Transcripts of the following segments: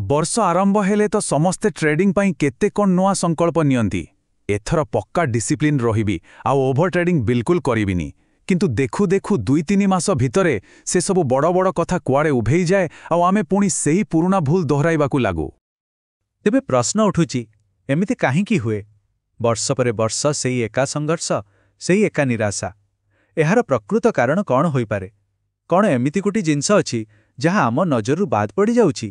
ବର୍ଷ ଆରମ୍ଭ ହେଲେ ତ ସମସ୍ତେ ଟ୍ରେଡିଂ ପାଇଁ କେତେ କ'ଣ ନୂଆ ସଂକଳ୍ପ ନିଅନ୍ତି। ଏଥର ପକ୍କା ଡିସିପ୍ଲିନ୍ ରହିବି ଆଉ ଓଭର ଟ୍ରେଡିଂ ବିଲକୁଲ କରିବିନି। କିନ୍ତୁ ଦେଖୁ ଦେଖୁ 2-3 ମାସ ଭିତରେ ସେସବୁ ବଡ଼ ବଡ଼ କଥା କୁଆଡ଼େ ଉଭେଇଯାଏ ଆଉ ଆମେ ପୁଣି ସେହି ପୁରୁଣା ଭୁଲ ଦୋହରାଇବାକୁ ଲାଗୁ। ତେବେ ପ୍ରଶ୍ନ ଉଠୁଛି, ଏମିତି କାହିଁକି ହୁଏ? ବର୍ଷ ପରେ ବର୍ଷ ସେଇ ଏକା ସଂଘର୍ଷ, ସେଇ ଏକା ନିରାଶା। ଏହାର ପ୍ରକୃତ କାରଣ କ'ଣ ହୋଇପାରେ? କ'ଣ ଏମିତି ଗୋଟିଏ ଜିନିଷ ଅଛି ଯାହା ଆମ ନଜରରୁ ବାଦ ପଡ଼ିଯାଉଛି?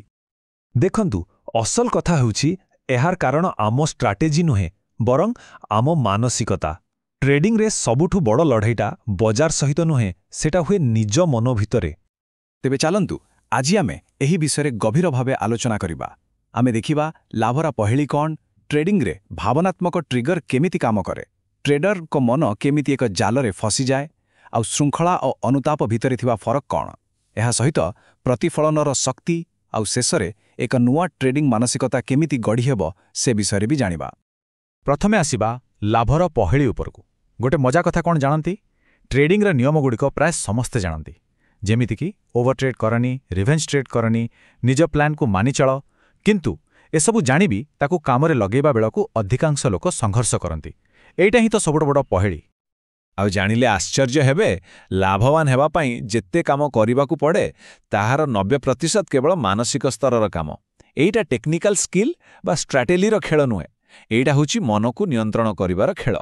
ଦେଖନ୍ତୁ, ଅସଲ କଥା ହେଉଛି ଏହାର କାରଣ ଆମ ଷ୍ଟ୍ରାଟେଜି ନୁହେଁ, ବରଂ ଆମ ମାନସିକତା। ଟ୍ରେଡିଂରେ ସବୁଠୁ ବଡ଼ ଲଢ଼େଇଟା ବଜାର ସହିତ ନୁହେଁ, ସେଟା ହୁଏ ନିଜ ମନ ଭିତରେ। ତେବେ ଚାଲନ୍ତୁ ଆଜି ଆମେ ଏହି ବିଷୟରେ ଗଭୀର ଭାବେ ଆଲୋଚନା କରିବା। ଆମେ ଦେଖିବା ଲାଭର ପହିଳି କ'ଣ, ଟ୍ରେଡିଂରେ ଭାବନାତ୍ମକ ଟ୍ରିଗର କେମିତି କାମ କରେ, ଟ୍ରେଡରଙ୍କ ମନ କେମିତି ଏକ ଜାଲରେ ଫସିଯାଏ, ଆଉ ଶୃଙ୍ଖଳା ଓ ଅନୁତାପ ଭିତରେ ଥିବା ଫରକ କ'ଣ। ଏହା ସହିତ ପ୍ରତିଫଳନର ଶକ୍ତି ଆଉ ଶେଷରେ ଏକ ନୂଆ ଟ୍ରେଡିଂ ମାନସିକତା କେମିତି ଗଢ଼ି ହେବ ସେ ବିଷୟରେ ବି ଜାଣିବା। ପ୍ରଥମେ ଆସିବା ଲାଭର ପହିଳି ଉପରକୁ। ଗୋଟେ ମଜା କଥା କ'ଣ ଜାଣନ୍ତି? ଟ୍ରେଡିଂର ନିୟମଗୁଡ଼ିକ ପ୍ରାୟ ସମସ୍ତେ ଜାଣନ୍ତି। ଯେମିତିକି ଓଭର ଟ୍ରେଡ୍ କରନି, ରିଭେଞ୍ଜ ଟ୍ରେଡ୍ କରନି, ନିଜ ପ୍ଲାନ୍କୁ ମାନିଚଳ। କିନ୍ତୁ ଏସବୁ ଜାଣିବି ତାକୁ କାମରେ ଲଗେଇବା ବେଳକୁ ଅଧିକାଂଶ ଲୋକ ସଂଘର୍ଷ କରନ୍ତି। ଏଇଟା ହିଁ ତ ସବୁଠୁ ବଡ଼ ପହିଳି। ଆଉ ଜାଣିଲେ ଆଶ୍ଚର୍ଯ୍ୟ ହେବେ, ଲାଭବାନ ହେବା ପାଇଁ ଯେତେ କାମ କରିବାକୁ ପଡ଼େ ତାହାର 90% କେବଳ ମାନସିକ ସ୍ତରର କାମ। ଏଇଟା ଟେକ୍ନିକାଲ ସ୍କିଲ୍ ବା ଷ୍ଟ୍ରାଟେଜିର ଖେଳ ନୁହେଁ, ଏଇଟା ହେଉଛି ମନକୁ ନିୟନ୍ତ୍ରଣ କରିବାର ଖେଳ।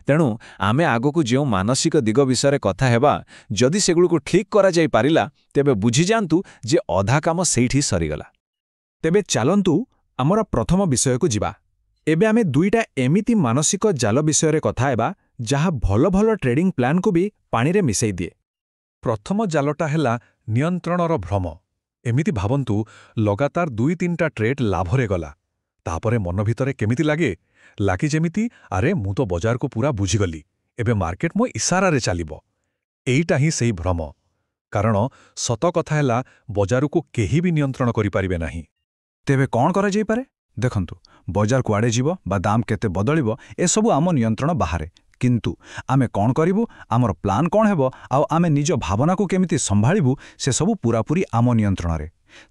ତେଣୁ ଆମେ ଆଗକୁ ଯେଉଁ ମାନସିକ ଦିଗ ବିଷୟରେ କଥା ହେବା, ଯଦି ସେଗୁଡ଼ିକୁ ଠିକ୍ କରାଯାଇପାରିଲା ତେବେ ବୁଝିଯାଆନ୍ତୁ ଯେ ଅଧା କାମ ସେଇଠି ସରିଗଲା। ତେବେ ଚାଲନ୍ତୁ ଆମର ପ୍ରଥମ ବିଷୟକୁ ଯିବା। ଏବେ ଆମେ 2ଟା ଏମିତି ମାନସିକ ଜାଲ ବିଷୟରେ କଥା ହେବା ଯାହା ଭଲ ଭଲ ଟ୍ରେଡିଂ ପ୍ଲାନ୍କୁ ବି ପାଣିରେ ମିଶାଇ ଦିଏ। ପ୍ରଥମ ଜାଲଟା ହେଲା ନିୟନ୍ତ୍ରଣର ଭ୍ରମ। ଏମିତି ଭାବନ୍ତୁ, ଲଗାତାର 2-3ଟା ଟ୍ରେଡ୍ ଲାଭରେ ଗଲା। ତାପରେ ମନ ଭିତରେ କେମିତି ଲାଗେ ଯେମିତି ଆରେ ମୁଁ ତ ବଜାରକୁ ପୁରା ବୁଝିଗଲି, ଏବେ ମାର୍କେଟ ମୋ ଇସାରାରେ ଚାଲିବ। ଏଇଟା ହିଁ ସେହି ଭ୍ରମ। କାରଣ ସତ କଥା ହେଲା ବଜାରକୁ କେହି ବି ନିୟନ୍ତ୍ରଣ କରିପାରିବେ ନାହିଁ। ତେବେ କ'ଣ କରାଯାଇପାରେ? ଦେଖନ୍ତୁ, ବଜାର କୁଆଡ଼େ ଯିବ ବା ଦାମ କେତେ ବଦଳିବ ଏସବୁ ଆମ ନିୟନ୍ତ୍ରଣ ବାହାରେ। କିନ୍ତୁ ଆମେ କ'ଣ କରିବୁ, ଆମର ପ୍ଲାନ୍ କ'ଣ ହେବ ଆଉ ଆମେ ନିଜ ଭାବନାକୁ କେମିତି ସମ୍ଭାଳିବୁ ସେସବୁ ପୂରାପୂରି ଆମ ନିୟନ୍ତ୍ରଣରେ।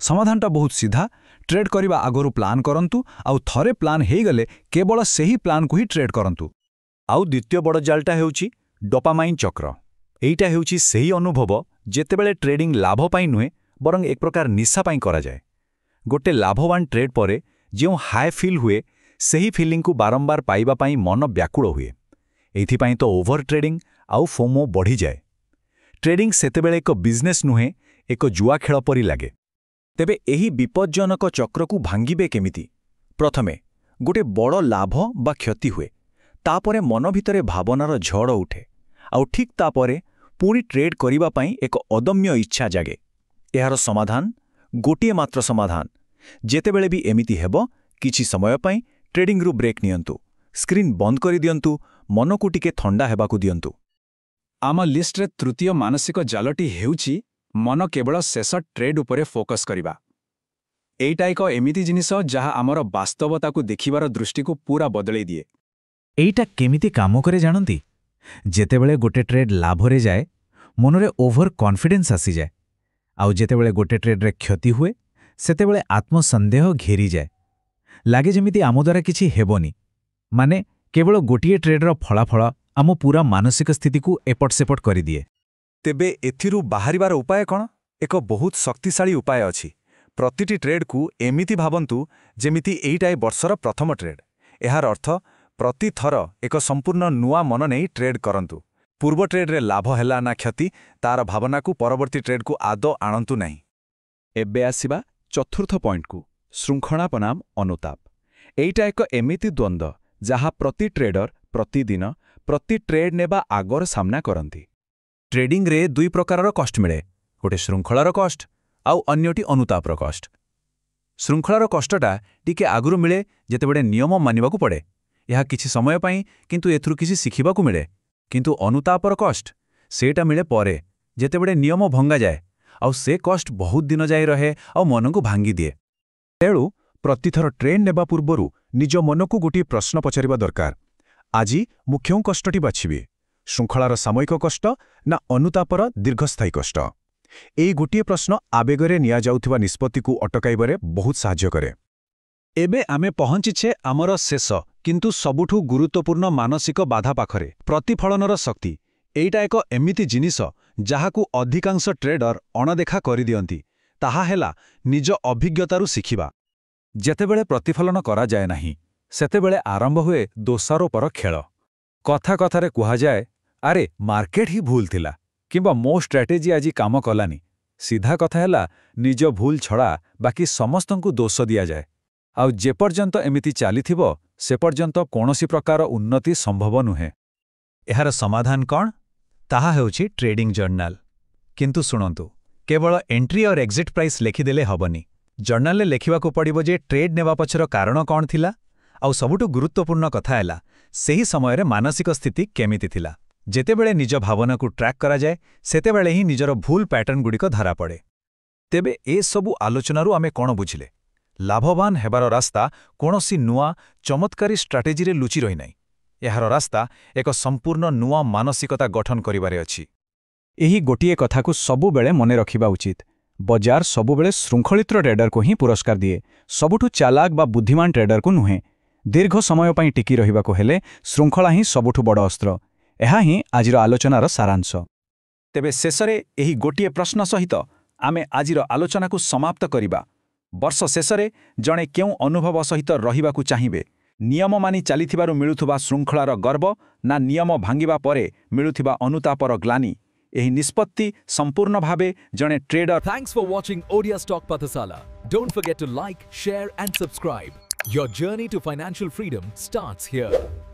ସମାଧାନଟା ବହୁତ ସିଧା। ଟ୍ରେଡ୍ କରିବା ଆଗରୁ ପ୍ଲାନ୍ କରନ୍ତୁ, ଆଉ ଥରେ ପ୍ଲାନ୍ ହେଇଗଲେ କେବଳ ସେହି ପ୍ଲାନ୍କୁ ହିଁ ଟ୍ରେଡ୍ କରନ୍ତୁ। ଆଉ ଦ୍ୱିତୀୟ ବଡ଼ ଜାଲଟା ହେଉଛି ଡୋପାମାଇନ୍ ଚକ୍ର। ଏଇଟା ହେଉଛି ସେହି ଅନୁଭବ ଯେତେବେଳେ ଟ୍ରେଡିଂ ଲାଭ ପାଇଁ ନୁହେଁ ବରଂ ଏକ ପ୍ରକାର ନିଶା ପାଇଁ କରାଯାଏ। ଗୋଟେ ଲାଭବାନ ଟ୍ରେଡ୍ ପରେ ଯେଉଁ ହାଇ ଫିଲ୍ ହୁଏ, ସେହି ଫିଲିଂକୁ ବାରମ୍ବାର ପାଇବା ପାଇଁ ମନ ବ୍ୟାକୁଳ ହୁଏ। ଏଇଥିପାଇଁ ତ ଓଭର ଟ୍ରେଡିଂ ଆଉ ଫୋମୋ ବଢ଼ିଯାଏ। ଟ୍ରେଡିଂ ସେତେବେଳେ ଏକ ବିଜନେସ୍ ନୁହେଁ, ଏକ ଜୁଆ ଖେଳ ପରି ଲାଗେ। ତେବେ ଏହି ବିପଜ୍ଜନକ ଚକ୍ରକୁ ଭାଙ୍ଗିବେ କେମିତି? ପ୍ରଥମେ ଗୋଟେ ବଡ଼ ଲାଭ ବା କ୍ଷତି ହୁଏ, ତାପରେ ମନ ଭିତରେ ଭାବନାର ଝଡ଼ ଉଠେ, ଆଉ ଠିକ୍ ତାପରେ ପୁଣି ଟ୍ରେଡ୍ କରିବା ପାଇଁ ଏକ ଅଦମ୍ୟ ଇଚ୍ଛା ଜାଗେ। ଏହାର ସମାଧାନ ଗୋଟିଏ ମାତ୍ର ସମାଧାନ। ଯେତେବେଳେ ବି ଏମିତି ହେବ, କିଛି ସମୟ ପାଇଁ ଟ୍ରେଡିଂରୁ ବ୍ରେକ୍ ନିଅନ୍ତୁ, ସ୍କ୍ରିନ୍ ବନ୍ଦ କରିଦିଅନ୍ତୁ, ମନକୁ ଟିକେ ଥଣ୍ଡା ହେବାକୁ ଦିଅନ୍ତୁ। ଆମ ଲିଷ୍ଟରେ ତୃତୀୟ ମାନସିକ ଜାଲଟି ହେଉଛି ମନ କେବଳ ଶେଷ ଟ୍ରେଡ୍ ଉପରେ ଫୋକସ୍ କରିବା। ଏଇଟା ଏକ ଏମିତି ଜିନିଷ ଯାହା ଆମର ବାସ୍ତବତାକୁ ଦେଖିବାର ଦୃଷ୍ଟିକୁ ପୁରା ବଦଳେଇ ଦିଏ। ଏଇଟା କେମିତି କାମ କରେ ଜାଣନ୍ତି? ଯେତେବେଳେ ଗୋଟେ ଟ୍ରେଡ୍ ଲାଭରେ ଯାଏ, ମନରେ ଓଭର କନଫିଡେନ୍ସ ଆସିଯାଏ। ଆଉ ଯେତେବେଳେ ଗୋଟେ ଟ୍ରେଡ୍ରେ କ୍ଷତି ହୁଏ, ସେତେବେଳେ ଆତ୍ମସନ୍ଦେହ ଘେରିଯାଏ। ଲାଗେ ଯେମିତି ଆମ ଦ୍ୱାରା କିଛି ହେବନି। ମାନେ କେବଳ ଗୋଟିଏ ଟ୍ରେଡ୍ର ଫଳାଫଳ ଆମ ପୁରା ମାନସିକ ସ୍ଥିତିକୁ ଏପଟ ସେପଟ କରିଦିଏ। ତେବେ ଏଥିରୁ ବାହାରିବାର ଉପାୟ କ'ଣ? ଏକ ବହୁତ ଶକ୍ତିଶାଳୀ ଉପାୟ ଅଛି। ପ୍ରତିଟି ଟ୍ରେଡ୍କୁ ଏମିତି ଭାବନ୍ତୁ ଯେମିତି ଏଇଟା ଏ ବର୍ଷର ପ୍ରଥମ ଟ୍ରେଡ୍। ଏହାର ଅର୍ଥ ପ୍ରତି ଥର ଏକ ସମ୍ପୂର୍ଣ୍ଣ ନୂଆ ମନ ନେଇ ଟ୍ରେଡ୍ କରନ୍ତୁ। ପୂର୍ବ ଟ୍ରେଡ୍ରେ ଲାଭ ହେଲା ନା କ୍ଷତି, ତାର ଭାବନାକୁ ପରବର୍ତ୍ତୀ ଟ୍ରେଡ୍କୁ ଆଦୌ ଆଣନ୍ତୁ ନାହିଁ। ଏବେ ଆସିବା ଚତୁର୍ଥ ପଏଣ୍ଟକୁ, ଶୃଙ୍ଖଳା ବନାମ ଅନୁତାପ। ଏଇଟା ଏକ ଏମିତି ଦ୍ୱନ୍ଦ୍ୱ ଯାହା ପ୍ରତି ଟ୍ରେଡର ପ୍ରତିଦିନ ପ୍ରତି ଟ୍ରେଡ୍ ନେବା ଆଗର ସାମ୍ନା କରନ୍ତି। ଟ୍ରେଡିଂରେ 2 ପ୍ରକାରର କଷ୍ଟ ମିଳେ, ଗୋଟେ ଶୃଙ୍ଖଳାର କଷ୍ଟ ଆଉ ଅନ୍ୟଟି ଅନୁତାପର କଷ୍ଟ। ଶୃଙ୍ଖଳାର କଷ୍ଟଟା ଟିକେ ଆଗରୁ ମିଳେ ଯେତେବେଳେ ନିୟମ ମାନିବାକୁ ପଡ଼େ। ଏହା କିଛି ସମୟ ପାଇଁ, କିନ୍ତୁ ଏଥିରୁ କିଛି ଶିଖିବାକୁ ମିଳେ। କିନ୍ତୁ ଅନୁତାପର କଷ୍ଟ ସେଇଟା ମିଳେ ପରେ, ଯେତେବେଳେ ନିୟମ ଭଙ୍ଗାଯାଏ, ଆଉ ସେ କଷ୍ଟ ବହୁତ ଦିନ ଯାଇ ରହେ ଆଉ ମନକୁ ଭାଙ୍ଗିଦିଏ। ତେଣୁ ପ୍ରତିଥର ଟ୍ରେଡ୍ ନେବା ପୂର୍ବରୁ ନିଜ ମନକୁ ଗୋଟିଏ ପ୍ରଶ୍ନ ପଚାରିବା ଦରକାର। ଆଜି ମୁଁ କେଉଁ କଷ୍ଟଟି ବାଛିବି? ଶୃଙ୍ଖଳାର ସାମୟିକ କଷ୍ଟ ନା ଅନୁତାପର ଦୀର୍ଘସ୍ଥାୟୀ କଷ୍ଟ? ଏଇ ଗୋଟିଏ ପ୍ରଶ୍ନ ଆବେଗରେ ନିଆଯାଉଥିବା ନିଷ୍ପତ୍ତିକୁ ଅଟକାଇବାରେ ବହୁତ ସାହାଯ୍ୟ କରେ। ଏବେ ଆମେ ପହଞ୍ଚିଛେ ଆମର ଶେଷ କିନ୍ତୁ ସବୁଠୁ ଗୁରୁତ୍ୱପୂର୍ଣ୍ଣ ମାନସିକ ବାଧା ପାଖରେ ପ୍ରତିଫଳନର ଶକ୍ତି। ଏଇଟା ଏକ ଏମିତି ଜିନିଷ ଯାହାକୁ ଅଧିକାଂଶ ଟ୍ରେଡର ଅଣଦେଖା କରିଦିଅନ୍ତି। ତାହା ହେଲା ନିଜ ଅଭିଜ୍ଞତାରୁ ଶିଖିବା। ଯେତେବେଳେ ପ୍ରତିଫଳନ କରାଯାଏ ନାହିଁ ସେତେବେଳେ ଆରମ୍ଭ ହୁଏ ଦୋଷାରୋପର ଖେଳ। କଥା କଥାରେ କୁହାଯାଏ, ଆରେ ମାର୍କେଟ ହିଁ ଭୁଲ ଥିଲା କିମ୍ବା ମୋ ଷ୍ଟ୍ରାଟେଜି ଆଜି କାମ କଲାନି। ସିଧା କଥା ହେଲା ନିଜ ଭୁଲ ଛଡ଼ା ବାକି ସମସ୍ତଙ୍କୁ ଦୋଷ ଦିଆଯାଏ। ଆଉ ଯେପର୍ଯ୍ୟନ୍ତ ଏମିତି ଚାଲିଥିବ ସେପର୍ଯ୍ୟନ୍ତ କୌଣସି ପ୍ରକାର ଉନ୍ନତି ସମ୍ଭବ ନୁହେଁ। ଏହାର ସମାଧାନ କ'ଣ? ତାହା ହେଉଛି ଟ୍ରେଡିଂ ଜର୍ନାଲ। କିନ୍ତୁ ଶୁଣନ୍ତୁ, କେବଳ ଏଣ୍ଟ୍ରି ଅର୍ ଏକ୍ଜିଟ୍ ପ୍ରାଇସ୍ ଲେଖିଦେଲେ ହେବନି। ଜର୍ନାଲରେ ଲେଖିବାକୁ ପଡ଼ିବ ଯେ ଟ୍ରେଡ୍ ନେବା ପଛର କାରଣ କ'ଣ ଥିଲା, ଆଉ ସବୁଠୁ ଗୁରୁତ୍ୱପୂର୍ଣ୍ଣ କଥା ହେଲା ସେହି ସମୟରେ ମାନସିକ ସ୍ଥିତି କେମିତି ଥିଲା। ଯେତେବେଳେ ନିଜ ଭାବନାକୁ ଟ୍ରାକ୍ କରାଯାଏ ସେତେବେଳେ ହିଁ ନିଜର ଭୁଲ ପ୍ୟାଟର୍ନଗୁଡ଼ିକ ଧରାପଡ଼େ। ତେବେ ଏସବୁ ଆଲୋଚନାରୁ ଆମେ କ'ଣ ବୁଝିଲେ? ଲାଭବାନ ହେବାର ରାସ୍ତା କୌଣସି ନୂଆ ଚମତ୍କାରୀ ଷ୍ଟ୍ରାଟେଜିରେ ଲୁଚି ରହିନାହିଁ। ଏହାର ରାସ୍ତା ଏକ ସମ୍ପୂର୍ଣ୍ଣ ନୂଆ ମାନସିକତା ଗଠନ କରିବାରେ ଅଛି। ଏହି ଗୋଟିଏ କଥାକୁ ସବୁବେଳେ ମନେ ରଖିବା ଉଚିତ। ବଜାର ସବୁବେଳେ ଶୃଙ୍ଖଳିତ ଟ୍ରେଡରକୁ ହିଁ ପୁରସ୍କାର ଦିଏ, ସବୁଠୁ ଚାଲାକ ବା ବୁଦ୍ଧିମାନ ଟ୍ରେଡରକୁ ନୁହେଁ। ଦୀର୍ଘ ସମୟ ପାଇଁ ଟିକି ରହିବାକୁ ହେଲେ ଶୃଙ୍ଖଳା ହିଁ ସବୁଠୁ ବଡ଼ ଅସ୍ତ୍ର। ଏହା ହିଁ ଆଜିର ଆଲୋଚନାର ସାରାଂଶ। ତେବେ ଶେଷରେ ଏହି ଗୋଟିଏ ପ୍ରଶ୍ନ ସହିତ ଆମେ ଆଜିର ଆଲୋଚନାକୁ ସମାପ୍ତ କରିବା। ବର୍ଷ ଶେଷରେ ଜଣେ କେଉଁ ଅନୁଭବ ସହିତ ରହିବାକୁ ଚାହିଁବେ? ନିୟମ ମାନି ଚାଲିଥିବାରୁ ମିଳୁଥିବା ଶୃଙ୍ଖଳାର ଗର୍ବ ନା ନିୟମ ଭାଙ୍ଗିବା ପରେ ମିଳୁଥିବା ଅନୁତାପର ଗ୍ଲାନି? ଏହି ନିଷ୍ପତ୍ତି ସମ୍ପୂର୍ଣ୍ଣ ଭାବେ ଜଣେ trader. Thanks for watching Odia Stock Pathasala. Don't forget to like, share and subscribe. Your journey to financial freedom starts here.